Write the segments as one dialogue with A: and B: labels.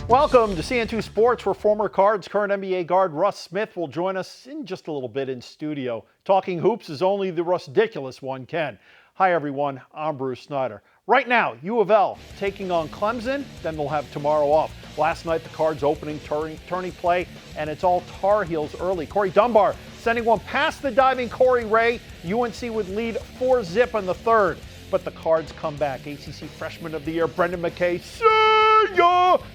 A: Welcome to CN2 Sports, where former Cards, current NBA guard Russ Smith will join us in just a little bit in studio. Talking hoops is only the Russ-diculous one can. Hi everyone, I'm Bruce Snyder. Right now, U of L taking on Clemson, then they'll have tomorrow off. Last night, the Cards opening tourney play, and it's all Tar Heels early. Corey Dunbar sending one past the diving Corey Ray. UNC would lead 4-zip in the third, but the Cards come back. ACC Freshman of the Year, Brendan McKay,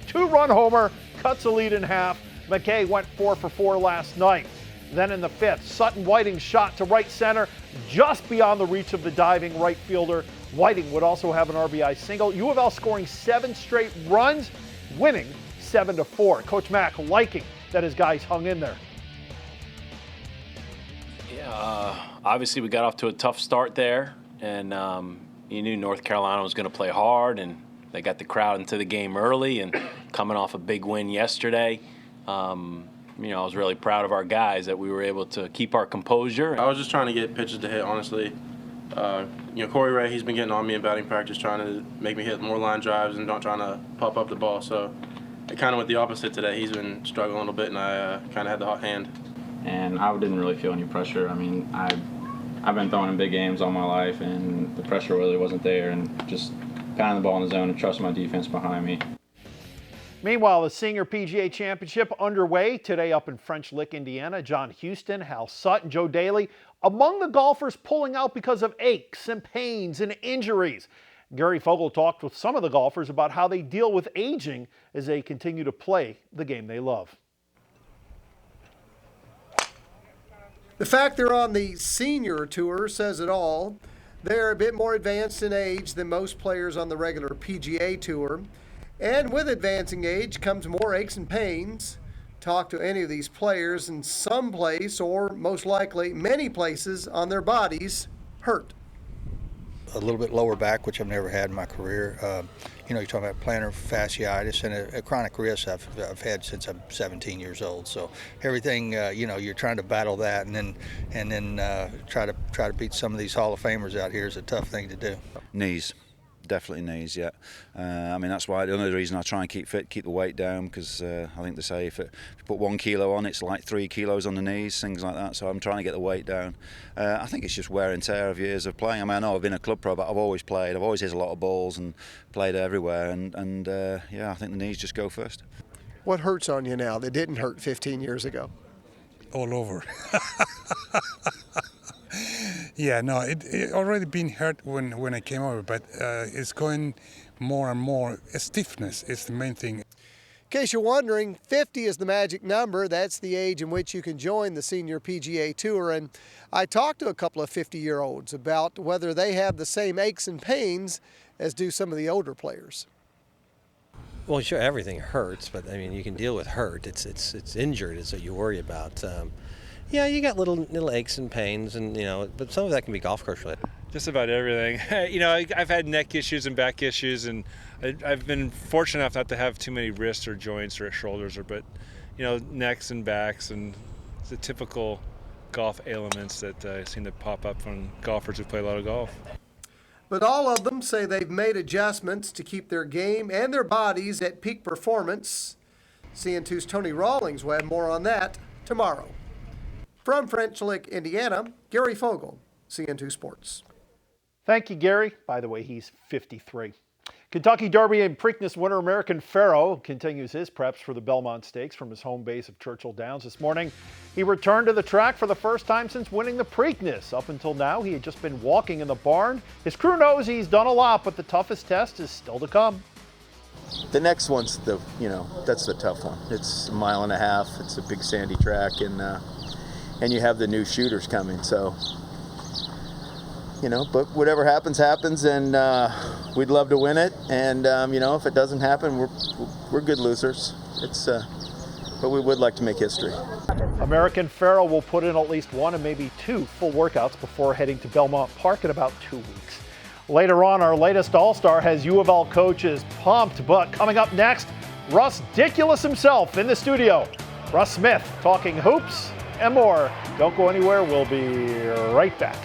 A: two-run homer, cuts the lead in half. McKay went 4 for 4 last night. Then in the fifth, Sutton Whiting shot to right center, just beyond the reach of the diving right fielder. Whiting would also have an RBI single. U of L scoring 7 straight runs, winning 7-4. Coach Mack liking that his guys hung in there.
B: Yeah, obviously we got off to a tough start there, and you knew North Carolina was going to play hard, and they got the crowd into the game early, and coming off a big win yesterday. I was really proud of our guys that we were able to keep our composure.
C: I was just trying to get pitches to hit, honestly. Corey Ray, he's been getting on me in batting practice, trying to make me hit more line drives and not trying to pop up the ball. So it kind of went the opposite today. He's been struggling a little bit, and I kind of had the hot hand.
D: And I didn't really feel any pressure. I mean, I've been throwing in big games all my life, and the pressure really wasn't there. And just pounding the ball in the zone and trusting my defense behind me.
A: Meanwhile, the Senior PGA Championship underway today up in French Lick, Indiana. John Houston, Hal Sutton, Joe Daly, among the golfers pulling out because of aches and pains and injuries. Gary Fogle talked with some of the golfers about how they deal with aging as they continue to play the game they love.
E: The fact they're on the senior tour says it all. They're a bit more advanced in age than most players on the regular PGA Tour. And with advancing age comes more aches and pains. Talk to any of these players, and some place, or most likely many places on their bodies, hurt.
F: A little bit lower back, which I've never had in my career. You're talking about plantar fasciitis and a chronic wrist I've had since I'm 17 years old. So everything, you're trying to battle that, and then try to beat some of these Hall of Famers out here is a tough thing to do.
G: Knees. Definitely knees, yeah. That's why the only reason I try and keep fit, keep the weight down, because I think they say if you put 1 kilo on, it's like 3 kilos on the knees, things like that. So I'm trying to get the weight down. I think it's just wear and tear of years of playing. I know I've been a club pro, but I've always played. I've always hit a lot of balls and played everywhere. And I think the knees just go first.
E: What hurts on you now that didn't hurt 15 years ago?
H: All over. Yeah, no, it already been hurt when I came over, but it's going more and more. Stiffness is the main thing.
E: In case you're wondering, 50 is the magic number. That's the age in which you can join the Senior PGA Tour. And I talked to a couple of 50-year-olds about whether they have the same aches and pains as do some of the older players.
I: Well, sure, everything hurts, but I mean, you can deal with hurt. It's injured is what you worry about. Yeah, you got little aches and pains, and but some of that can be golf course related.
J: Just about everything. I've had neck issues and back issues, and I've been fortunate enough not to have too many wrists or joints or shoulders, but necks and backs and the typical golf ailments that seem to pop up from golfers who play a lot of golf.
E: But all of them say they've made adjustments to keep their game and their bodies at peak performance. CN2's Tony Rawlings will have more on that tomorrow. From French Lick, Indiana, Gary Fogle, CN2 Sports.
A: Thank you, Gary. By the way, he's 53. Kentucky Derby and Preakness winner American Pharoah continues his preps for the Belmont Stakes from his home base of Churchill Downs this morning. He returned to the track for the first time since winning the Preakness. Up until now, he had just been walking in the barn. His crew knows he's done a lot, but the toughest test is still to come.
K: The next one's that's the tough one. It's 1.5 miles. It's a big sandy track, and you have the new shooters coming, so but whatever happens, and we'd love to win it, and if it doesn't happen, we're good losers. But we would like to make history.
A: American Pharoah will put in at least 1 and maybe 2 full workouts before heading to Belmont Park in about 2 weeks. Later on, our latest All-Star has U of L coaches pumped, but coming up next, Russ-diculous himself in the studio. Russ Smith talking hoops and more. Don't go anywhere. We'll be right back.